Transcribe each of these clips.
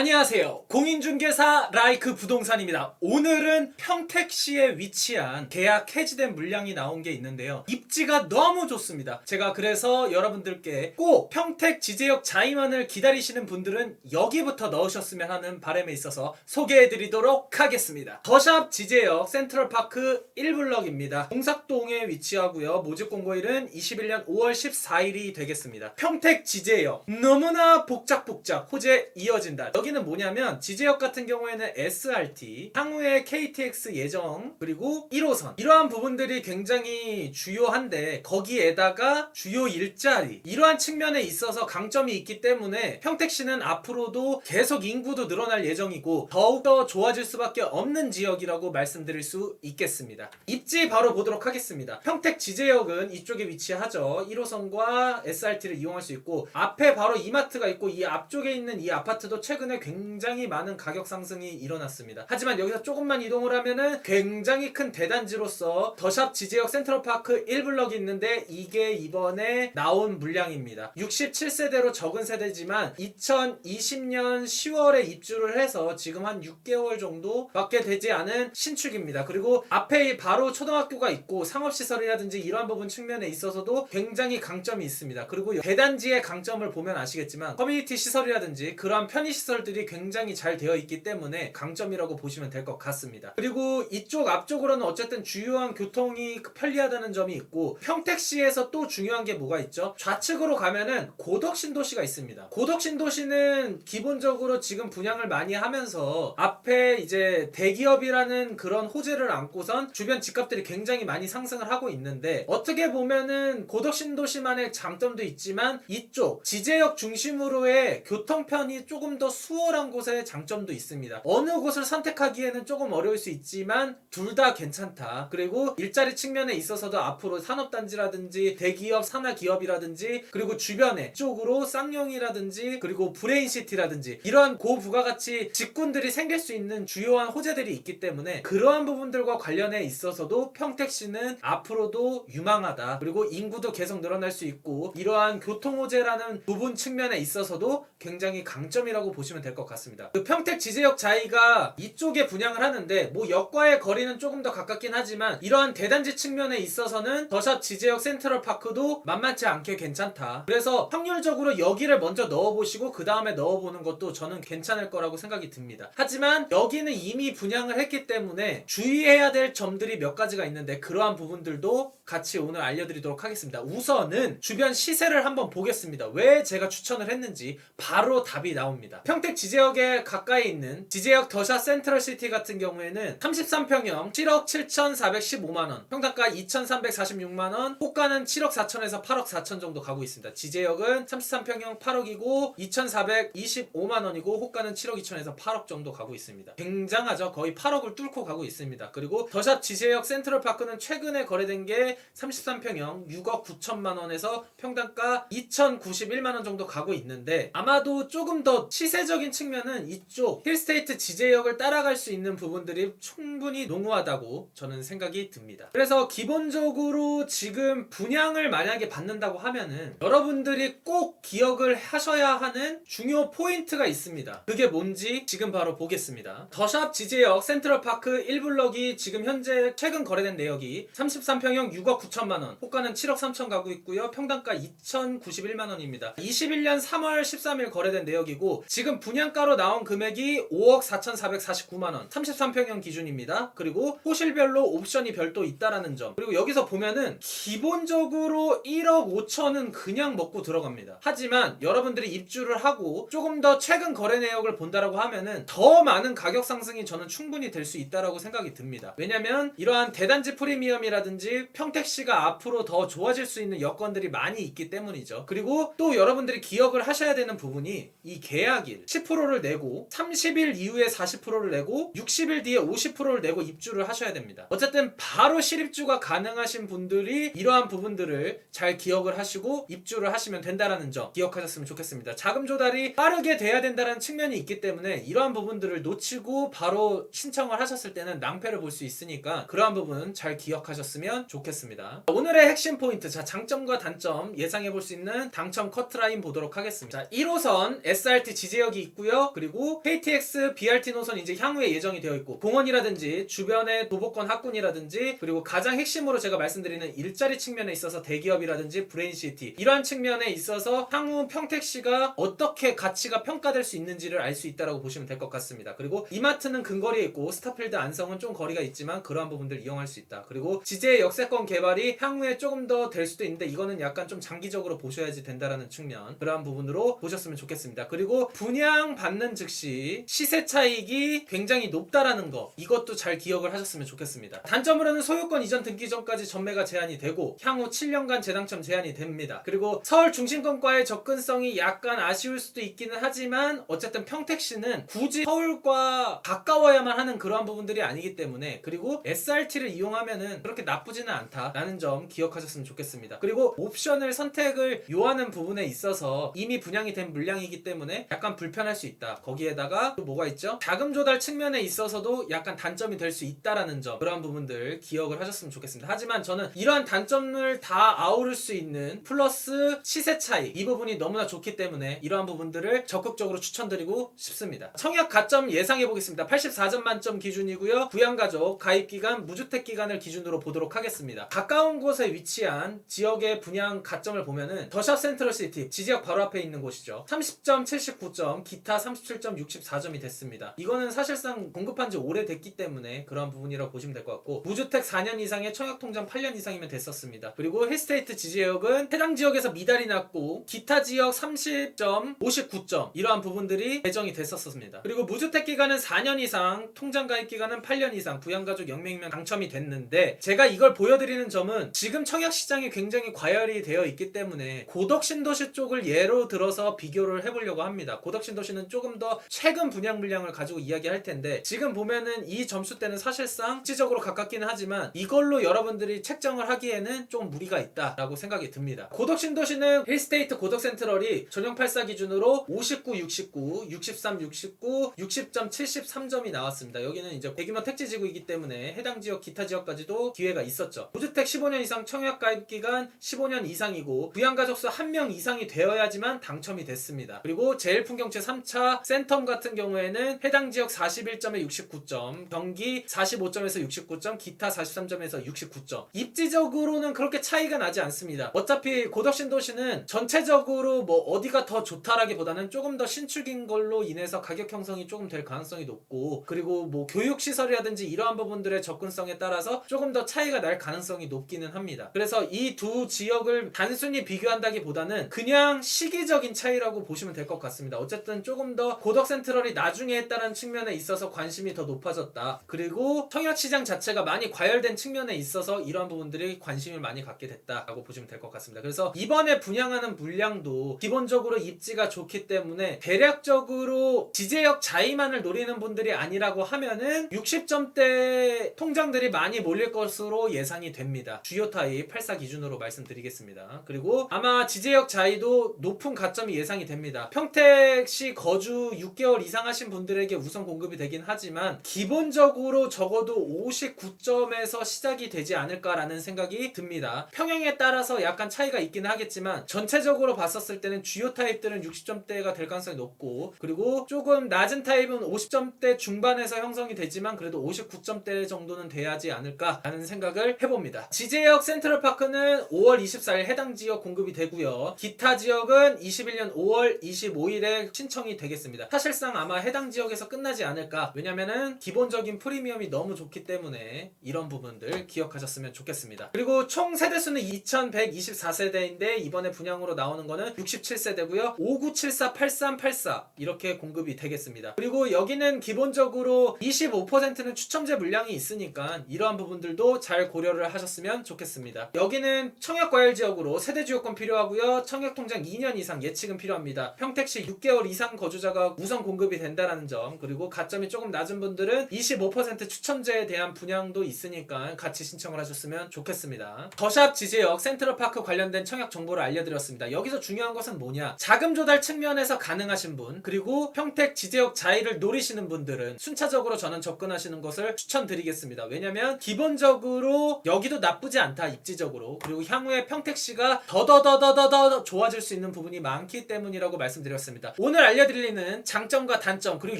안녕하세요. 공인중개사 라이크 부동산입니다. 오늘은 평택시에 위치한 계약 해지된 물량이 나온 게 있는데요. 입지가 너무 좋습니다. 제가 그래서 여러분들께 꼭 평택 지제역 자이만을 기다리시는 분들은 여기부터 넣으셨으면 하는 바람에 있어서 소개해드리도록 하겠습니다. 더샵 지제역 센트럴파크 1블럭입니다. 동삭동에 위치하고요. 모집공고일은 21년 5월 14일이 되겠습니다. 평택 지제역 너무나 복작복작 호재 이어진다. 여기는 뭐냐면 지제역 같은 경우에는 SRT, 향후에 KTX 예정, 그리고 1호선 이러한 부분들이 굉장히 주요한데 거기에다가 주요 일자리 이러한 측면에 있어서 강점이 있기 때문에 평택시는 앞으로도 계속 인구도 늘어날 예정이고 더욱더 좋아질 수밖에 없는 지역이라고 말씀드릴 수 있겠습니다. 입지 바로 보도록 하겠습니다. 평택 지제역은 이쪽에 위치하죠. 1호선과 SRT를 이용할 수 있고 앞에 바로 이마트가 있고 이 앞쪽에 있는 이 아파트도 최근에 굉장히 많은 가격 상승이 일어났습니다. 하지만 여기서 조금만 이동을 하면은 굉장히 큰 대단지로서 더샵 지제역 센트럴파크 1블럭이 있는데 이게 이번에 나온 물량입니다. 67세대로 적은 세대지만 2020년 10월에 입주를 해서 지금 한 6개월 정도 밖에 되지 않은 신축입니다. 그리고 앞에 바로 초등학교가 있고 상업시설이라든지 이러한 부분 측면에 있어서도 굉장히 강점이 있습니다. 그리고 대단지의 강점을 보면 아시겠지만 커뮤니티 시설이라든지 그러한 편의시설들이 굉장히 잘 되어 있기 때문에 강점이라고 보시면 될 것 같습니다. 그리고 이쪽 앞쪽으로는 어쨌든 주요한 교통이 편리하다는 점이 있고 평택시에서 또 중요한 게 뭐가 있죠? 좌측으로 가면은 고덕신도시가 있습니다. 고덕신도시는 기본적으로 지금 분양을 많이 하면서 앞에 이제 대기업이라는 그런 호재를 안고선 주변 집값들이 굉장히 많이 상승을 하고 있는데 어떻게 보면은 고덕신도시만의 장점도 있지만 이쪽 지제역 중심으로의 교통편이 조금 더 수월한 곳의 장점도 있습니다. 어느 곳을 선택하기에는 조금 어려울 수 있지만 둘 다 괜찮다. 그리고 일자리 측면에 있어서도 앞으로 산업단지라든지 대기업 산하기업이라든지 그리고 주변에 쪽으로 쌍용이라든지 그리고 브레인시티라든지 이러한 고부가가치 직군들이 생길 수 있는 주요한 호재들이 있기 때문에 그러한 부분들과 관련해 있어서도 평택시는 앞으로도 유망하다. 그리고 인구도 계속 늘어날 수 있고 이러한 교통호재라는 부분 측면에 있어서도 굉장히 강점이라고 보시면 될 것 같습니다. 그 평택 지제역 자이가 이쪽에 분양을 하는데 뭐 역과의 거리는 조금 더 가깝긴 하지만 이러한 대단지 측면에 있어서는 더샵 지제역 센트럴파크도 만만치 않게 괜찮다. 그래서 확률적으로 여기를 먼저 넣어보시고 그 다음에 넣어보는 것도 저는 괜찮을 거라고 생각이 듭니다. 하지만 여기는 이미 분양을 했기 때문에 주의해야 될 점들이 몇 가지가 있는데 그러한 부분들도 같이 오늘 알려드리도록 하겠습니다. 우선은 주변 시세를 한번 보겠습니다. 왜 제가 추천을 했는지 바로 답이 나옵니다. 평택 지제역에 가까이 있는 지제역 더샵 센트럴시티 같은 경우에는 33평형 7억 7,415만원, 평당가 2,346만원, 호가는 7억 4천에서 8억 4천 정도 가고 있습니다. 지제역은 33평형 8억이고 2,425만원이고 호가는 7억 2천에서 8억 정도 가고 있습니다. 굉장하죠. 거의 8억을 뚫고 가고 있습니다. 그리고 더샵 지제역 센트럴파크는 최근에 거래된 게 33평형 6억 9천만원에서 평당가 2,091만원 정도 가고 있는데 아마도 조금 더 시세적인 측면은 이쪽 힐스테이트 지제역을 따라갈 수 있는 부분들이 충분히 농후하다고 저는 생각이 듭니다. 그래서 기본적으로 지금 분양을 만약에 받는다고 하면은 여러분들이 꼭 기억을 하셔야 하는 중요 포인트가 있습니다. 그게 뭔지 지금 바로 보겠습니다. 더샵 지제역 센트럴파크 1블럭이 지금 현재 최근 거래된 내역이 33평형 6억 9천만원, 호가는 7억 3천 가고 있고요. 평당가 2,091만원입니다. 21년 3월 13일 거래된 내역이고 지금 분양가로 나온 금액이 5억 4,449만원 33평형 기준입니다. 그리고 호실별로 옵션이 별도 있다라는 점, 그리고 여기서 보면은 기본적으로 1억 5천은 그냥 먹고 들어갑니다. 하지만 여러분들이 입주를 하고 조금 더 최근 거래 내역을 본다라고 하면은 더 많은 가격 상승이 저는 충분히 될 수 있다라고 생각이 듭니다. 왜냐면 이러한 대단지 프리미엄이라든지 평택시가 앞으로 더 좋아질 수 있는 여건들이 많이 있기 때문이죠. 그리고 또 여러분들이 기억을 하셔야 되는 부분이 이 계약일 10%를 내고 30일 이후에 40%를 내고 60일 뒤에 50%를 내고 입주를 하셔야 됩니다. 어쨌든 바로 실입주가 가능하신 분들이 이러한 부분들을 잘 기억을 하시고 입주를 하시면 된다라는 점 기억하셨으면 좋겠습니다. 자금 조달이 빠르게 돼야 된다는 측면이 있기 때문에 이러한 부분들을 놓치고 바로 신청을 하셨을 때는 낭패를 볼 수 있으니까 그러한 부분 잘 기억하셨으면 좋겠습니다. 오늘의 핵심 포인트, 자 장점과 단점 예상해 볼 수 있는 당첨 커트라인 보도록 하겠습니다. 자, 1호선 SRT 지제역이 있고요. 그리고 KTX, BRT 노선이 이제 향후에 예정이 되어 있고 공원이라든지 주변의 도보권 학군이라든지 그리고 가장 핵심으로 제가 말씀드리는 일자리 측면에 있어서 대기업이라든지 브레인시티 이러한 측면에 있어서 향후 평택시가 어떻게 가치가 평가될 수 있는지를 알 수 있다라고 보시면 될 것 같습니다. 그리고 이마트는 근거리에 있고 스타필드 안성은 좀 거리가 있지만 그러한 부분들 이용할 수 있다. 그리고 지제의 역세권 개발이 향후에 조금 더 될 수도 있는데 이거는 약간 좀 장기적으로 보셔야지 된다라는 측면 그러한 부분으로 보셨으면 좋겠습니다. 그리고 분양 받는 즉시 시세 차익이 굉장히 높다라는 거 이것도 잘 기억을 하셨으면 좋겠습니다. 단점으로는 소유권 이전 등기 전까지 전매가 제한이 되고 향후 7년간 재당첨 제한이 됩니다. 그리고 서울 중심권과의 접근성이 약간 아쉬울 수도 있기는 하지만 어쨌든 평택시는 굳이 서울과 가까워야만 하는 그러한 부분들이 아니기 때문에 그리고 SRT를 이용하면은 그렇게 나쁘지는 않다라는 점 기억하셨으면 좋겠습니다. 그리고 옵션을 선택을 요하는 부분에 있어서 이미 분양이 된 물량이기 때문에 약간 불편할 수 있다. 거기에다가 또 뭐가 있죠? 자금 조달 측면에 있어서도 약간 단점이 될 수 있다라는 점 그러한 부분들 기억을 하셨으면 좋겠습니다. 하지만 저는 이러한 단점을 다 아우를 수 있는 플러스 시세 차이 이 부분이 너무나 좋기 때문에 이러한 부분들을 적극적으로 추천드리고 싶습니다. 청약 가점 예상해 보겠습니다. 84점 만점 기준이고요. 부양가족 가입기간 무주택기간을 기준으로 보도록 하겠습니다. 가까운 곳에 위치한 지역의 분양 가점을 보면은 더샵 센트럴시티 지지역 바로 앞에 있는 곳이죠. 30점 79점 기타 37점 64점이 됐습니다. 이거는 사실상 공급한 지 오래됐기 때문에 그런 부분이라고 보시면 될 것 같고 무주택 4년 이상의 청약통장 8년 이상이면 됐었습니다. 그리고 힐스테이트 지지역은 해당 지역에서 미달이 났고 기타 지역 30점 59점 이러한 부분들이 배정이 됐었습니다. 그리고 무주택 기간은 4년 이상 통장 가입 기간은 8년 이상 부양가족 0명이면 당첨이 됐는데 제가 이걸 보여드리는 점은 지금 청약시장이 굉장히 과열이 되어 있기 때문에 고덕신도시 쪽을 예로 들어서 비교를 해보려고 합니다. 고덕신도시는 조금 더 최근 분양 물량을 가지고 이야기할 텐데 지금 보면은 이 점수대는 사실상 실질적으로 가깝기는 하지만 이걸로 여러분들이 책정을 하기에는 좀 무리가 있다라고 생각이 듭니다. 고덕신도시는 힐스테이트 고덕센트럴이 전용84 기준으로 59, 69, 63, 69, 60점, 73점이 나왔습니다. 여기는 이제 대규모 택지지구이기 때문에 해당 지역 기타 지역까지도 기회가 있었죠. 무주택 15년 이상 청약 가입 기간 15년 이상이고 부양가족 수 1명 이상이 되어야지만 당첨이 됐습니다. 그리고 제일풍경채 3차 센텀 같은 경우에는 해당 지역 41점에 69점, 경기 45점에서 69점, 기타 43점에서 69점. 입지적으로는 그렇게 차이가 나지 않습니다. 어차피 고덕신도시는 전체적으로 뭐 어디가 더 좋다라기보다는 조금 더 신축인 걸로 인해서 가격 형성이 조금 될 가능성이 높고 그리고 뭐 교육시설이라든지 이러한 부분들의 접근성에 따라서 조금 더 차이가 날 가능성이 높기는 합니다. 그래서 이 두 지역을 단순히 비교한다기보다는 그냥 시기적인 차이라고 보시면 될 것 같습니다. 어쨌든 조금 더 고덕센트럴이 나중에 했다는 측면에 있어서 관심이 더 높아졌다. 그리고 청약시장 자체가 많이 과열된 측면에 있어서 이러한 부분들이 관심을 많이 갖게 됐다라고 보시면 될 것 같습니다. 그래서 이번에 분양하는 물량도 기본적으로 입지가 좋기 때문에 대략적으로 지제역 자이만을 노리는 분들이 아니라고 하면은 60점대 통장들이 많이 몰릴 것으로 예상이 됩니다. 주요 타입 84 기준으로 말씀드리겠습니다. 그리고 아마 지제역 자이도 높은 가점이 예상이 됩니다. 평택시 거주 6개월 이상 하신 분들에게 우선 공급이 되긴 하지만 기본적으로 적어도 59점에서 시작이 되지 않을까라는 생각이 듭니다. 평형에 따라서 약간 차이가 있기는 하겠지만 전체적으로 봤었을 때는 주요 타입들은 60점대가 될 가능성이 높고 그리고 조금 낮은 타입은 50점대 중반에서 형성이 되지만 그래도 59점대 정도는 돼야지 않을까라는 생각을 해봅니다. 지제역 센트럴파크는 5월 24일 해당 지역 공급이 되고요. 기타 지역은 21년 5월 25일에 신청이 되겠습니다. 사실상 아마 해당 지역에서 끝나지 않을까. 왜냐면은 기본적인 프리미엄이 너무 좋기 때문에 이런 부분들 기억하셨으면 좋겠습니다. 그리고 총 세대수는 2124세대인데 이번에 분양으로 나오는 거는 67세대고요. 5974, 8384 이렇게 공급이 되겠습니다. 그리고 여기는 기본적으로 25%는 추첨제 물량이 있으니까 이러한 부분들도 잘 고려를 하셨으면 좋겠습니다. 여기는 청약과열 지역으로 세대주요권 필요하고요. 청약통장 2년 이상 예측은 필요합니다. 평택시 6개월 이상 거주자가 우선 공급이 된다는 점 그리고 가점이 조금 낮은 분들은 25% 추첨제에 대한 분양도 있으니까 같이 신청을 하셨으면 좋겠습니다. 더샵 지제역 센트럴파크 관련된 청약 정보를 알려드렸습니다. 여기서 중요한 것은 뭐냐? 자금 조달 측면에서 가능하신 분 그리고 평택 지제역 자이를 노리시는 분들은 순차적으로 저는 접근하시는 것을 추천드리겠습니다. 왜냐면 기본적으로 여기도 나쁘지 않다 입지적으로 그리고 향후에 평택시가 더더더더더 좋아질 수 있는 부분이 많기 때문이라고 말씀드렸습니다. 오늘 알려드리는 장점과 단점 그리고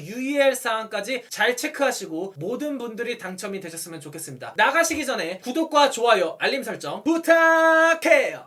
유의할 사항까지 잘 체크하시고 모든 분들이 당첨이 되셨으면 좋겠습니다. 나가시기 전에 구독과 좋아요 알림 설정 부탁해요.